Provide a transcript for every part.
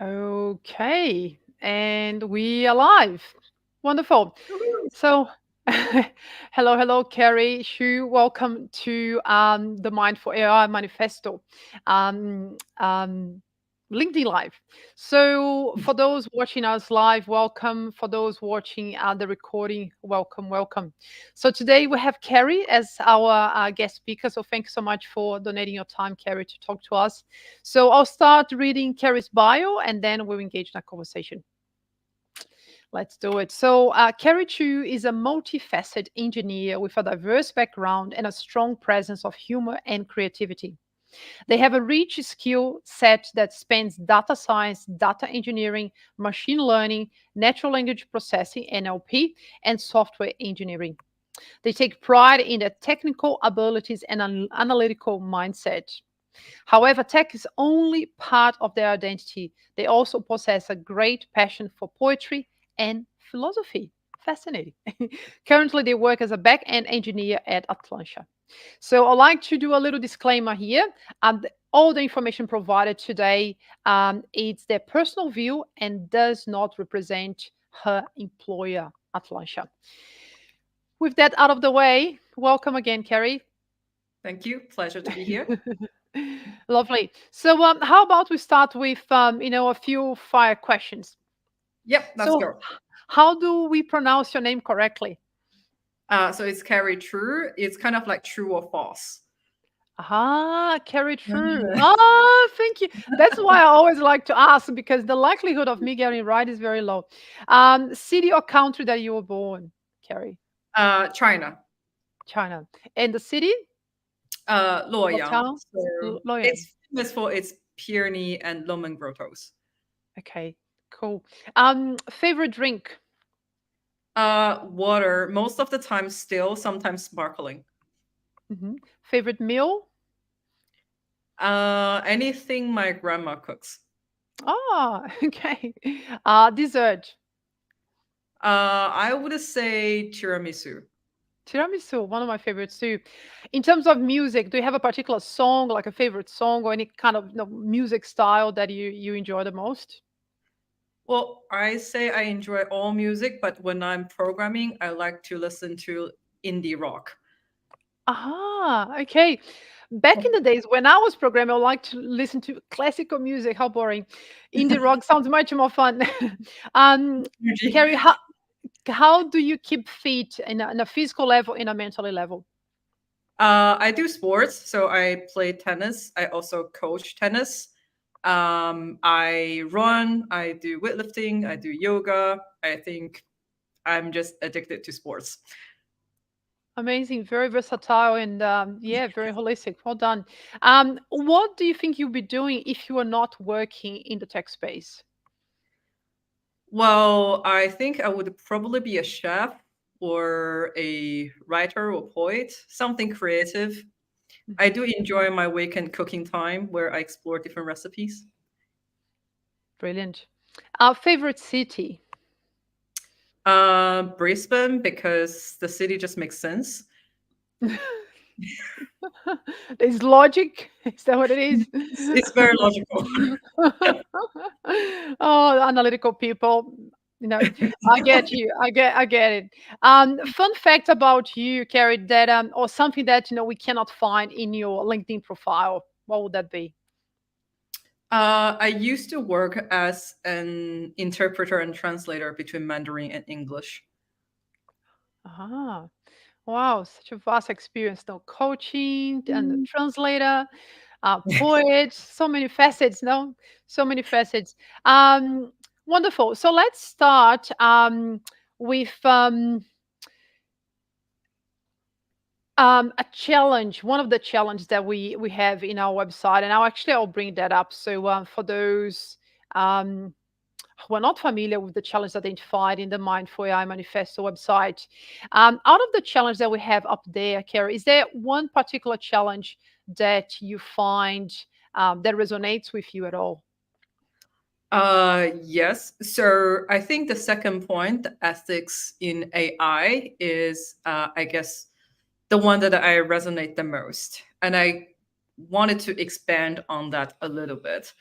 Okay, and we are live. Wonderful. So, hello, Kerry, Shu. Welcome to the Mindful AI Manifesto, um, um, LinkedIn Live. So, for those watching us live, welcome. For those watching the recording, welcome. So, today we have Kerry as our guest speaker. So, thank you so much for donating your time, Kerry, to talk to us. So I'll start reading Kerry's bio and then we'll engage in a conversation. Let's do it. So, Kerry Chu is a multifaceted engineer with a diverse background and a strong presence of humor and creativity. They have a rich skill set that spans data science, data engineering, machine learning, natural language processing, NLP, and software engineering. They take pride in their technical abilities and an analytical mindset. However, tech is only part of their identity. They also possess a great passion for poetry and philosophy. Fascinating. Currently, they work as a back end engineer at Atlanta. So, I'd like to do a little disclaimer here. All the information provided today is their personal view and does not represent her employer, Atlanta. With that out of the way, welcome again, Kerry. Thank you. Pleasure to be here. Lovely. So, how about we start with, a few fire questions. Yep, let's So, go. how do we pronounce your name correctly? So it's Kerry True. It's kind of like true or false. Carry through. Ah, thank you. That's why I always like to ask because the likelihood of me getting right is very low. City or country that you were born, Carrie? China. China. And the city or Luoyang. town? So Loyang. it's famous for its peony and lemon grottos. Okay, cool. Favorite drink? Water, most of the time still, sometimes sparkling. Favorite meal? Anything my grandma cooks. Ah, okay. Dessert. I would say tiramisu. Tiramisu, one of my favorites too. In terms of music, do you have a particular song, like a favorite song, or any kind of music style that you enjoy the most? Well, I say I enjoy all music, but when I'm programming, I like to listen to indie rock. Okay. Back in the days when I was programming, I liked to listen to classical music. How boring! Indie rock sounds much more fun. um, Energy. Carrie, how do you keep fit in a physical level, in a mentally level? I do sports, so I play tennis. I also coach tennis. I run. I do weightlifting. I do yoga. I think I'm just addicted to sports. Amazing, very versatile, and yeah, very holistic. Well done. What do you think you'll be doing if you are not working in the tech space? Well, I think I would probably be a chef or a writer or poet, something creative. I Mhm. do enjoy my weekend cooking time where I explore different recipes. Brilliant. Favorite city? Brisbane, because the city just makes sense. There's logic. Is that what it is? It's very logical. Oh, analytical people. I get you. I get it. Fun fact about you, Carrie, that or something that we cannot find in your LinkedIn profile. What would that be? I used to work as an interpreter and translator between Mandarin and English. Ah, wow, such a vast experience. No coaching and a translator, poet, so many facets. No, so many facets. Um, Wonderful. So let's start with a challenge. One of the challenges that we have in our website, and I'll bring that up. So for those um, who are not familiar with the challenge identified in the Mindful AI Manifesto website. Out of the challenge that we have up there, Kerry, is there one particular challenge that you find that resonates with you at all? Yes. So I think the second point, the ethics in AI, is, I guess, the one that I resonate the most. And I wanted to expand on that a little bit.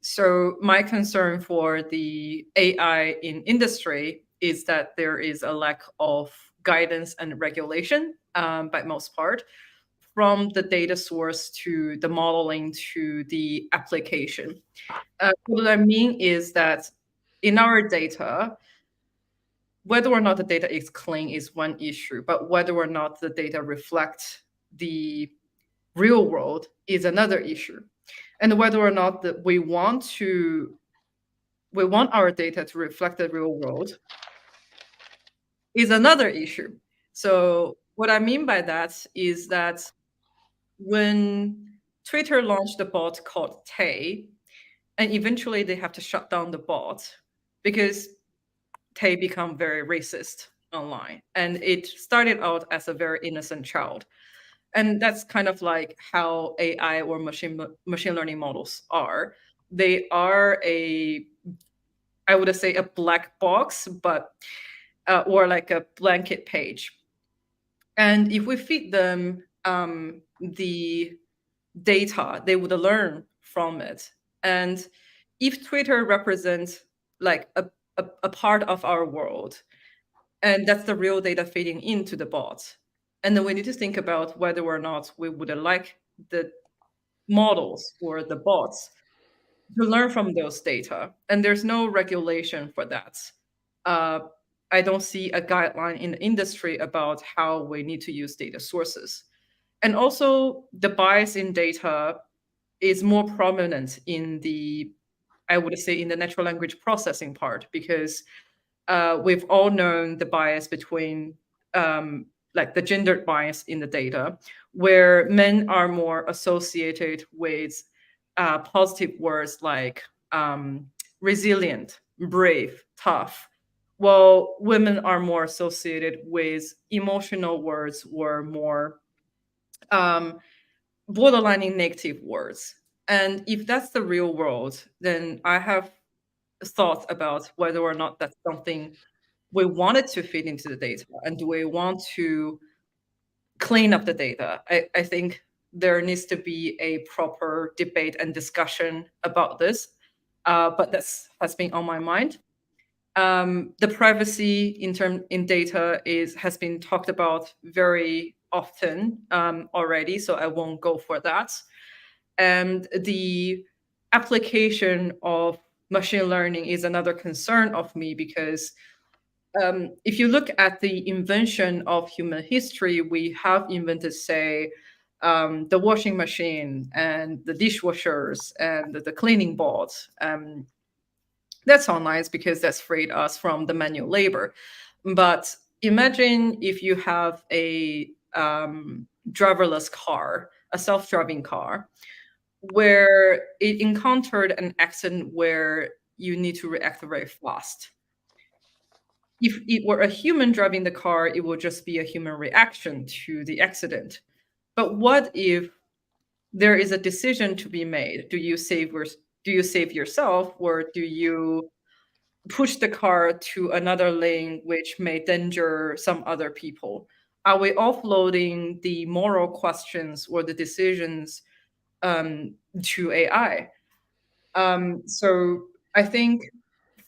So my concern for the AI in industry is that there is a lack of guidance and regulation, by most part, from the data source to the modeling to the application. What I mean is that in our data, whether or not the data is clean is one issue, but whether or not the data reflect the real world is another issue. And whether or not that we want our data to reflect the real world is another issue. So what I mean by that is that when Twitter launched a bot called Tay, and eventually they have to shut down the bot because Tay become very racist online. And it started out as a very innocent child. And that's kind of like how AI or machine learning models are. They are a, I would say, a black box, but or like a blanket page. And if we feed them the data, they would learn from it. And if Twitter represents like a part of our world, and that's the real data feeding into the bot, and then we need to think about whether or not we would like the models or the bots to learn from those data. And there's no regulation for that. Uh, I don't see a guideline in the industry about how we need to use data sources. And also, the bias in data is more prominent in the, I would say, in the natural language processing part, because we've all known the bias between like the gendered bias in the data, where men are more associated with positive words like resilient, brave, tough, while women are more associated with emotional words or more um, borderlining negative words. And if that's the real world, then I have thoughts about whether or not that's something we wanted to fit into the data, and do we want to clean up the data. I think there needs to be a proper debate and discussion about this, but that's has been on my mind. The privacy in data is has been talked about very often already, so I won't go for that. And the application of machine learning is another concern of me, because if you look at the invention of human history, we have invented, say, the washing machine and the dishwashers and the cleaning bots. That's all nice because that's freed us from the manual labor. But imagine if you have a driverless car, a self-driving car, where it encountered an accident where you need to react very fast. If it were a human driving the car, it would just be a human reaction to the accident. But what if there is a decision to be made? Do you save yourself, or do you push the car to another lane which may danger some other people? Are we offloading the moral questions or the decisions to AI? So I think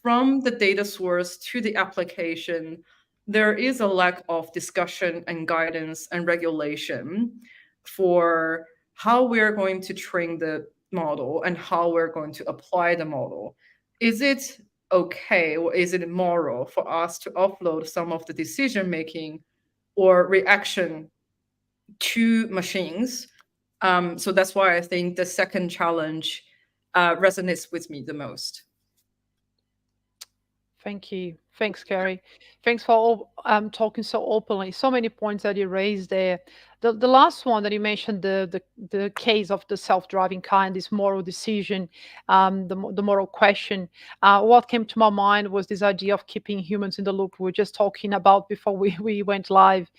from the data source to the application, there is a lack of discussion and guidance and regulation for how we're going to train the model and how we're going to apply the model. Is it okay, or is it moral for us to offload some of the decision making or reaction to machines? So that's why I think the second challenge resonates with me the most. Thank you. Thanks, Kerry. Thanks for talking so openly. So many points that you raised there. The last one that you mentioned, the case of the self-driving car and this moral decision, the moral question. What came to my mind was this idea of keeping humans in the loop. We were just talking about before we went live.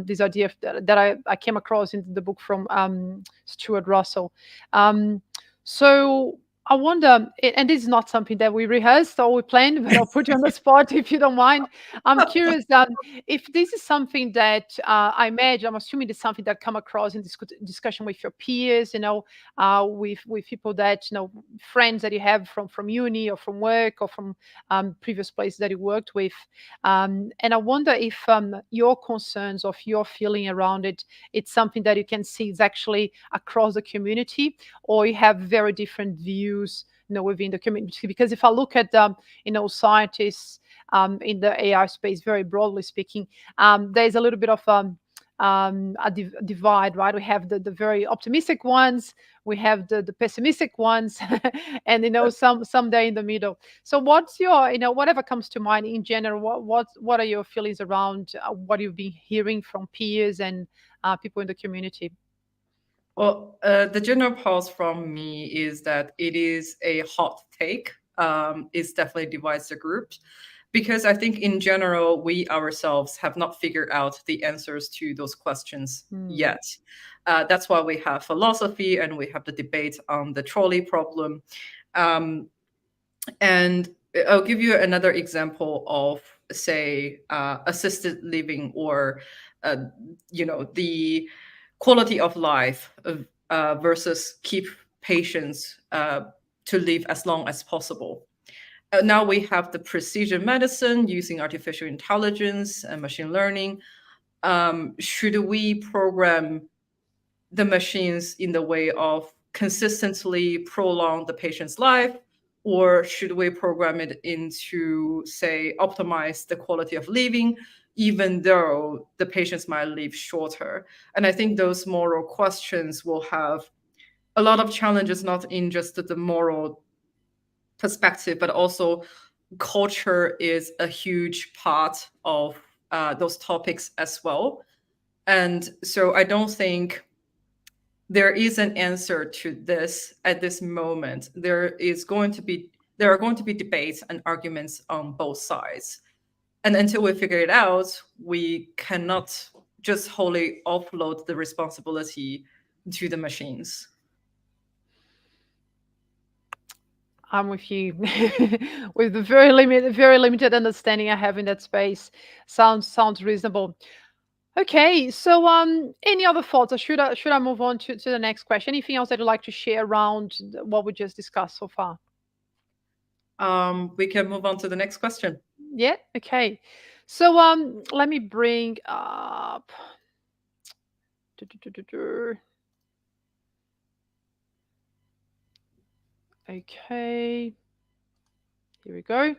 This idea that I came across in the book from Stuart Russell. So I wonder, and this is not something that we rehearsed or we planned, but I'll put you on the spot if you don't mind. I'm curious if this is something that I imagine, I'm assuming it's something that come across in discussion with your peers, with people that friends that you have from uni or from work or from previous places that you worked with, and I wonder if your concerns of your feeling around it, it's something that you can see is actually across the community, or you have very different views within the community. Because if I look at scientists in the AI space, very broadly speaking, there's a little bit of a divide, right? We have the very optimistic ones, we have the pessimistic ones, and some there in the middle. So what's your whatever comes to mind in general, what are your feelings around what you've been hearing from peers and people in the community? Well, the general pulse from me is that it is a hot take. It definitely divides the group because I think in general, we ourselves have not figured out the answers to those questions Hmm. yet. That's why we have philosophy and we have the debate on the trolley problem. Um, and I'll give you another example of, say, assisted living or, uh, the quality of life versus keep patients to live as long as possible. Now we have the precision medicine using artificial intelligence and machine learning. Should we program the machines in the way of consistently prolong the patient's life, or should we program it into, say, optimize the quality of living even though the patients might live shorter? And I think those moral questions will have a lot of challenges, not in just the moral perspective, but also culture is a huge part of those topics as well. And so I don't think there is an answer to this at this moment. There are going to be debates and arguments on both sides. And until we figure it out, we cannot just wholly offload the responsibility to the machines. I'm with you. With the very limited understanding I have in that space, sounds reasonable. Okay, so any other thoughts, or should I move on to the next question? Anything else that you'd like to share around what we just discussed so far? We can move on to the next question. Yeah. Okay. So let me bring up. Okay, here we go.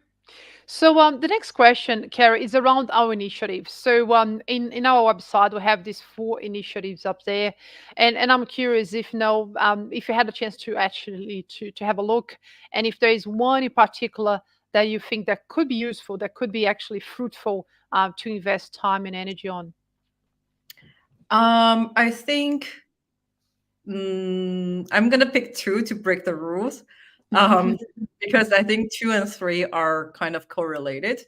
So the next question, Kerry, is around our initiatives. So in our website, we have these 4 initiatives up there, and I'm curious if you had a chance to actually to have a look, and if there is one in particular that you think that could be useful, that could be actually fruitful to invest time and energy on. I think I'm gonna pick two to break the rules, um, because I think two and three are kind of correlated.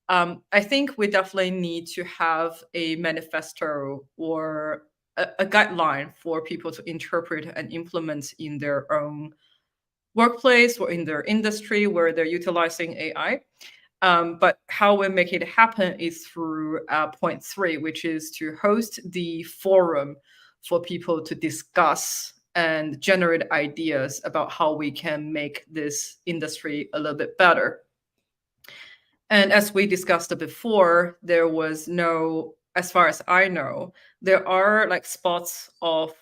I think we definitely need to have a manifesto or a guideline for people to interpret and implement in their own workplace or in their industry where they're utilizing AI. But how we make it happen is through point three, which is to host the forum for people to discuss and generate ideas about how we can make this industry a little bit better. And as we discussed before, there was no, as far as I know, there are like spots of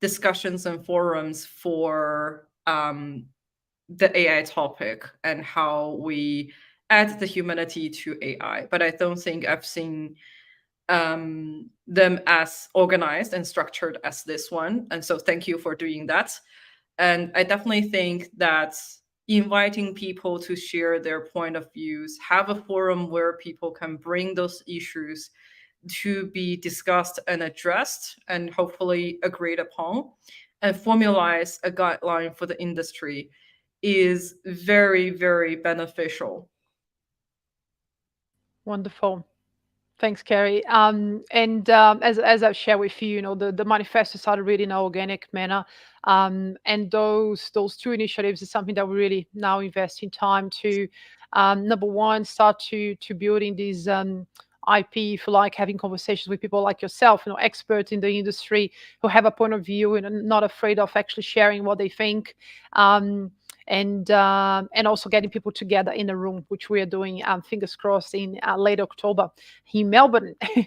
discussions and forums for the AI topic and how we add the humanity to AI. But I don't think I've seen them as organized and structured as this one. And so thank you for doing that. And I definitely think that inviting people to share their point of views, have a forum where people can bring those issues to be discussed and addressed and hopefully agreed upon and formalize a guideline for the industry is very, very beneficial. Wonderful. Thanks, Kerry. And as I've shared with you, the manifesto started really in an organic manner, and those two initiatives is something that we really now invest in time to, number one, start to building these IP, if you like, having conversations with people like yourself, experts in the industry who have a point of view and not afraid of actually sharing what they think. Um, and also getting people together in a room, which we are doing, fingers crossed, in late October in Melbourne. Woo!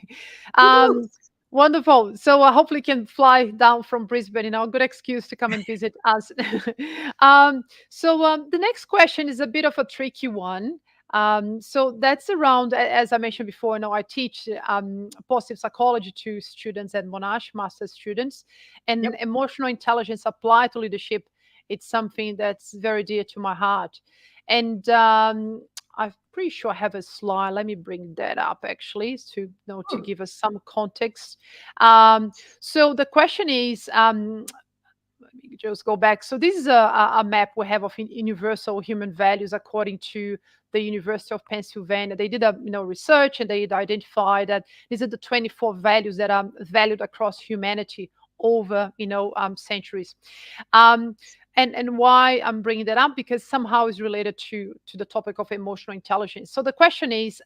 um, Wonderful. So hopefully can fly down from Brisbane. A good excuse to come and visit us. The next question is a bit of a tricky one. So that's around, as I mentioned before, I teach positive psychology to students at Monash, master students, and Yep. emotional intelligence applied to leadership. It's something that's very dear to my heart. And I'm pretty sure I have a slide. Let me bring that up actually to Hmm. give us some context. So the question is, let me just go back. So this is a map we have of universal human values according to the University of Pennsylvania. They did a research, and they identified that these are the 24 values that are valued across humanity over centuries. Um, and why I'm bringing that up, because somehow is related to the topic of emotional intelligence. So the question is,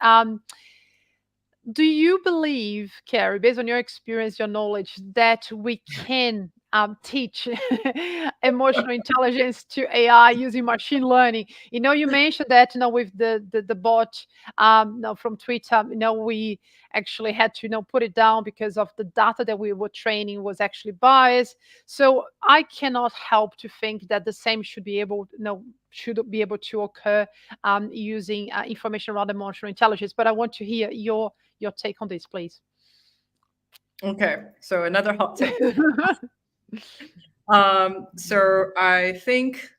do you believe, Carrie, based on your experience, your knowledge, that we can teach emotional intelligence to AI using machine learning? You mentioned that, with the bot, from Twitter, we actually had to, put it down because of the data that we were training was actually biased. So I cannot help to think that the same should be able to occur using information around emotional intelligence. But I want to hear your take on this, please. Okay, so another hot take. So I think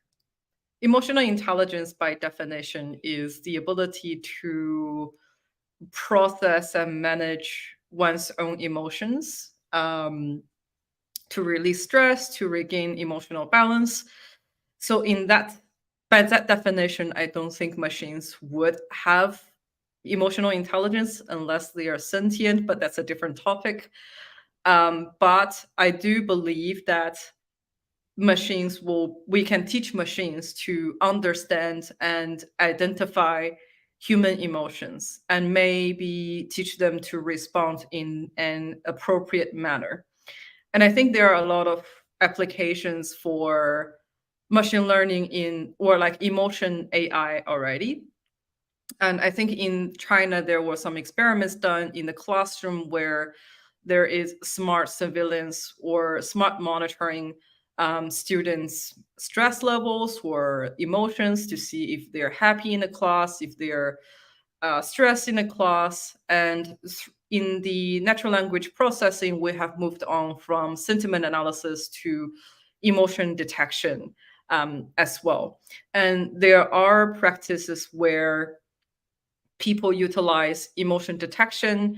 emotional intelligence, by definition, is the ability to process and manage one's own emotions, to release stress, to regain emotional balance. So, by that definition, I don't think machines would have emotional intelligence unless they are sentient, but that's a different topic. But I do believe that we can teach machines to understand and identify human emotions and maybe teach them to respond in an appropriate manner. And I think there are a lot of applications for machine learning in or like emotion AI already. And I think in China, there were some experiments done in the classroom where there is smart surveillance or smart monitoring students' stress levels or emotions to see if they're happy in the class, if they're stressed in the class. And in the natural language processing, we have moved on from sentiment analysis to emotion detection as well. And there are practices where people utilize emotion detection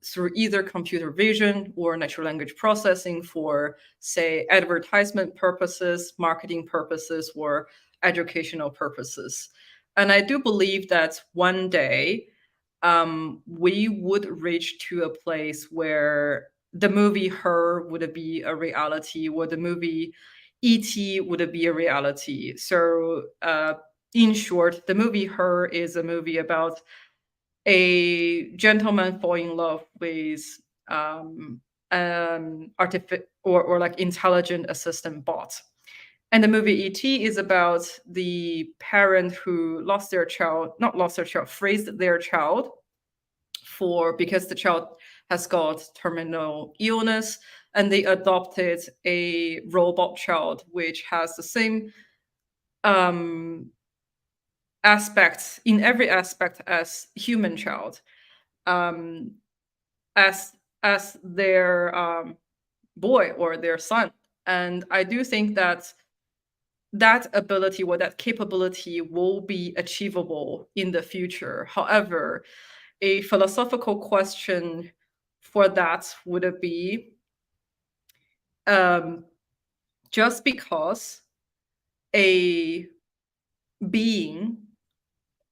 through either computer vision or natural language processing for, say, advertisement purposes, marketing purposes, or educational purposes. And I do believe that one day we would reach to a place where the movie Her would be a reality, or the movie E.T. would be a reality. So, in short, the movie Her is a movie about a gentleman falling in love with or like intelligent assistant bot. And the movie E.T. is about the parent who lost their child, not lost their child, phrased their child because the child has got terminal illness, and they adopted a robot child which has the same um, aspects in every aspect as human child, um, as their boy or their son. And I do think that that ability or that capability will be achievable in the future. However, a philosophical question for that would be, um, just because a being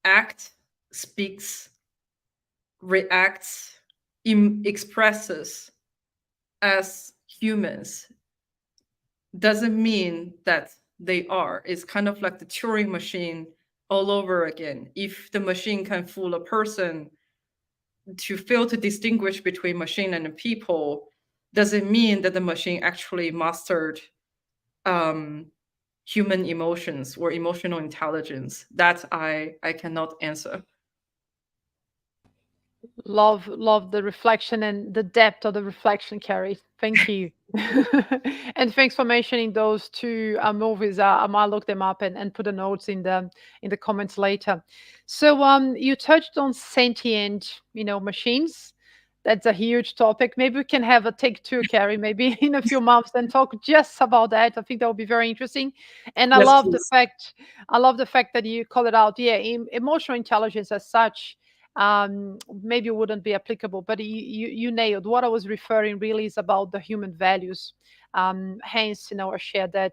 act, speaks, reacts, expresses as humans doesn't mean that they are. It's kind of like the Turing machine all over again. If the machine can fool a person to fail to distinguish between machine and people, doesn't mean that the machine actually mastered um, human emotions or emotional intelligence. That I cannot answer. Love the reflection and the depth of the reflection, Carrie. Thank you. And thanks for mentioning those two movies. I might look them up and put the notes in the comments later. So you touched on sentient, machines. That's a huge topic. Maybe we can have a take two, Carrie, maybe in a few months and talk just about that. I think that would be very interesting. And Yes, please. I love the fact that you call it out. Yeah, emotional intelligence as such maybe wouldn't be applicable, but you nailed what I was referring. Really is about the human values. Hence, I shared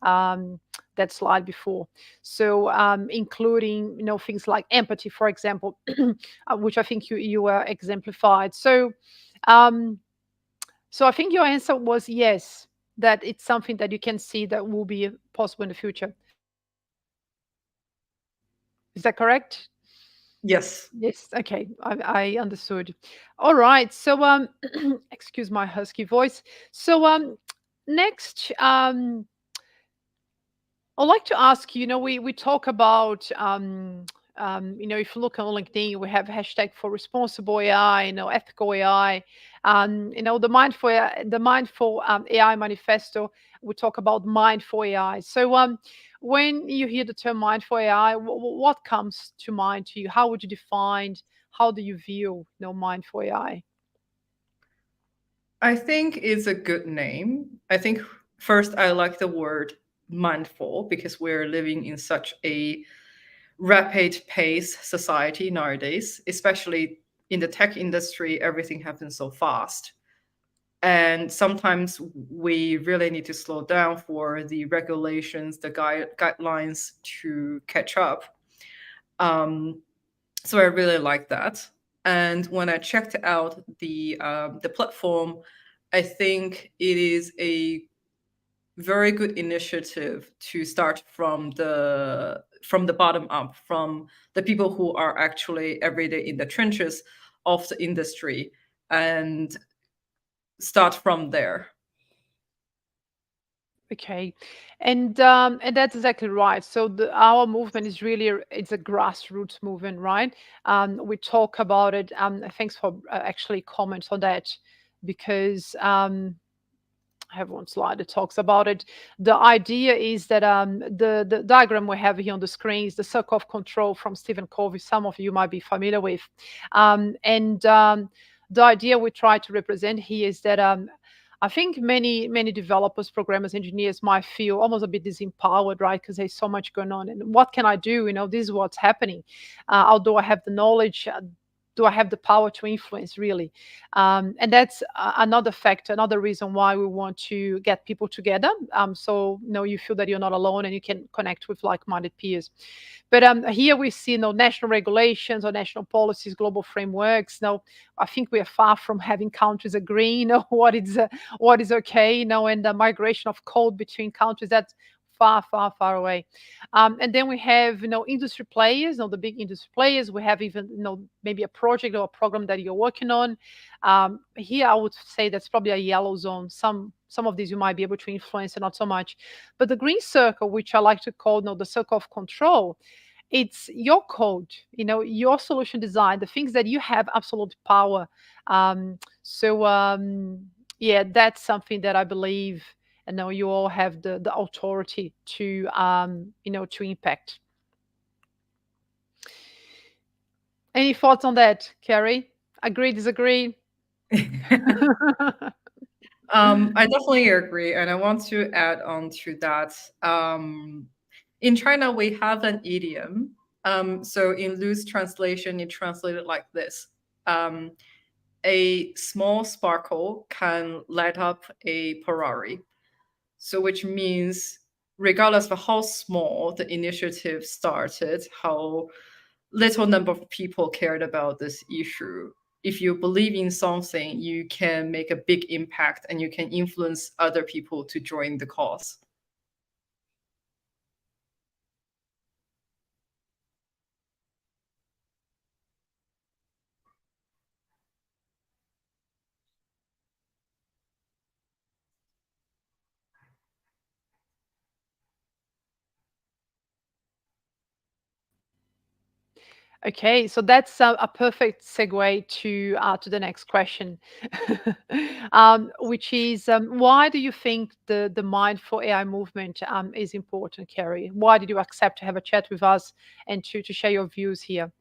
um, that slide before. So, including things like empathy, for example, which I think you exemplified. So, um, I think your answer was yes, that it's something that you can see that will be possible in the future. Is that correct? Yes. Yes, okay, I understood. All right, so excuse my husky voice. So next, I'd like to ask you. We talk about if you look on LinkedIn, we have hashtag for responsible AI, ethical AI, the mindful AI manifesto. We talk about mindful AI. So when you hear the term mindful AI, what comes to mind to you? How would you define? How do you view mindful AI? I think it's a good name. I think first I like the word mindful because we're living in such a rapid pace society nowadays, especially in the tech industry, everything happens so fast. And sometimes we really need to slow down for the regulations, the guidelines to catch up. Um, so I really like that. And when I checked out the platform, I think it is a very good initiative to start from the bottom up, from the people who are actually every day in the trenches of the industry, and start from there. Okay, and that's exactly right. So our movement is really it's a grassroots movement, right? We talk about it. Thanks for actually comments on that, because I have one slide that talks about it. The idea is that the diagram we have here on the screen is the circle of control from Stephen Covey. Some of you might be familiar with, and the idea we try to represent here is that I think many developers, programmers, engineers might feel almost a bit disempowered, right? Because there's so much going on, and what can I do? This is what's happening. Although I have the knowledge, do I have the power to influence really? And that's another factor, another reason why we want to get people together. So you feel that you're not alone and you can connect with like-minded peers. But here we see national regulations or national policies, global frameworks. Now, I think we are far from having countries agree, what is okay, and the migration of code between countries, that's far, far, far away. And then we have, industry players, the big industry players. We have even, maybe a project or a program that you're working on. Here, I would say that's probably a yellow zone. Some of these you might be able to influence and not so much. But the green circle, which I like to call, the circle of control, it's your code, your solution design, the things that you have absolute power. Yeah, that's something that I believe, and now you all have the authority to to impact. Any thoughts on that, Kerry? Agree, disagree? I definitely agree, and I want to add on to that. In China, we have an idiom. So, in loose translation, it translated like this: um, a small sparkle can light up a Ferrari. So, which means, regardless of how small the initiative started, how little number of people cared about this issue. If you believe in something, you can make a big impact and you can influence other people to join the cause. Okay, so that's a perfect segue to the next question, which is why do you think the mindful AI movement is important, Kerry? Why did you accept to have a chat with us and to share your views here?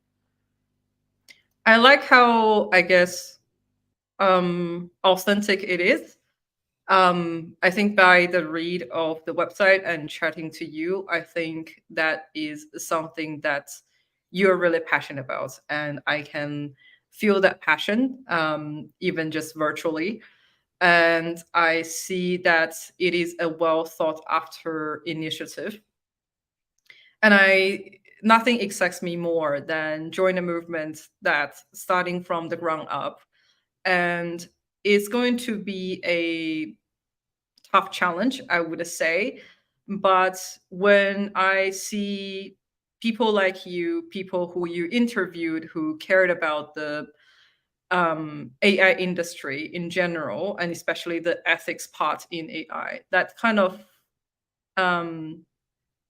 I like how, I guess, authentic it is. I think by the read of the website and chatting to you, I think that is something that you're really passionate about, and I can feel that passion, even just virtually. And I see that it is a well thought after initiative. And I nothing excites me more than join a movement that's starting from the ground up, and it's going to be a tough challenge, I would say. But when I see people like you, people who you interviewed who cared about the AI industry in general, and especially the ethics part in AI, um,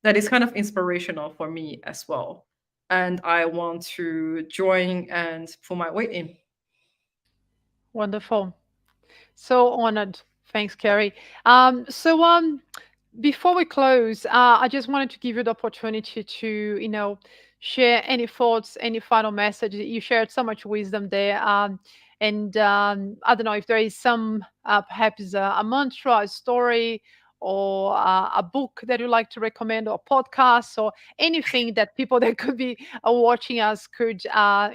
that is kind of inspirational for me as well. And I want to join and pull my weight in. Wonderful. So honored. Thanks, Kerry. Before we close, I just wanted to give you the opportunity to, share any thoughts, any final message. You shared so much wisdom there. And I don't know if there is some, perhaps a mantra, a story, or a book that you like to recommend, or podcast, or anything that people that could be watching us could add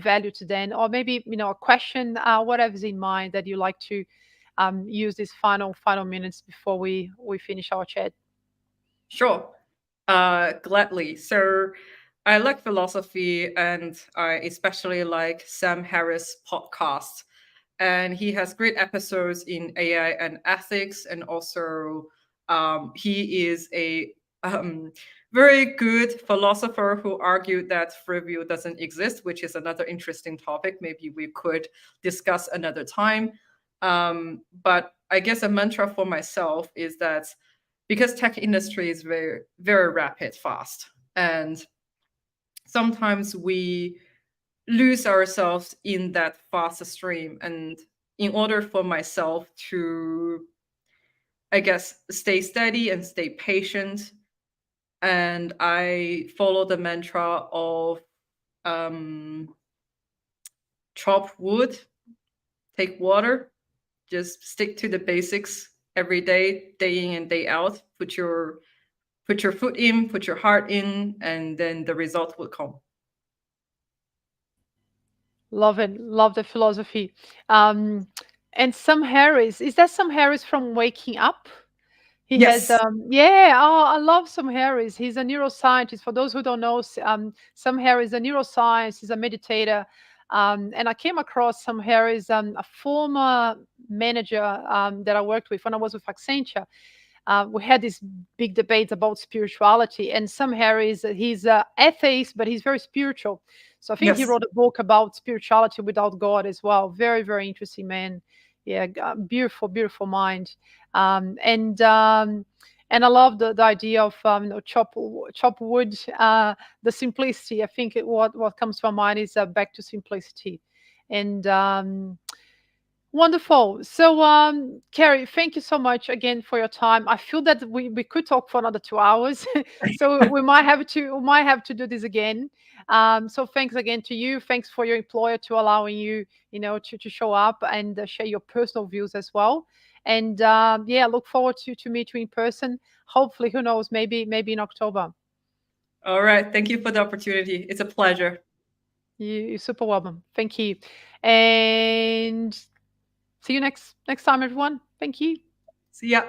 value to them, or maybe a question, whatever's in mind that you like to use these final minutes before we finish our chat. Sure. Gladly. So I like philosophy, and I especially like Sam Harris' podcast. And he has great episodes in AI and ethics. And also, he is a very good philosopher who argued that free will doesn't exist, which is another interesting topic. Maybe we could discuss another time. But I guess a mantra for myself is that because tech industry is very very rapid, fast, and sometimes we lose ourselves in that fast stream. And in order for myself to, I guess, stay steady and stay patient, and I follow the mantra of um, chop wood, take water, just stick to the basics every day, day in and day out. Put your foot in, put your heart in, and then the result will come. Love it. Love the philosophy. um and Sam Harris, is that Sam Harris from Waking Up? He has, Yes. yeah. Oh, I love Sam Harris. He's a neuroscientist. For those who don't know, Sam Harris is a neuroscience. He's a meditator. And I came across Sam Harris, a former manager that I worked with when I was with Accenture. We had these big debates about spirituality. And Sam Harris, he's a atheist, but he's very spiritual. So I think he Yes. wrote a book about spirituality without God as well. Very, very interesting man. Yeah, beautiful, beautiful mind. And I love the idea of chop wood, the simplicity. I think what comes to my mind is back to simplicity, and wonderful. So, Kerry, thank you so much again for your time. I feel that we could talk for another 2 hours, so we might have to do this again. So, thanks again to you. Thanks for your employer to allowing you, to show up and share your personal views as well. And yeah, look forward to meet you in person. Hopefully, who knows? Maybe in October. All right. Thank you for the opportunity. It's a pleasure. You're super welcome. Thank you, and see you next time, everyone. Thank you. See ya.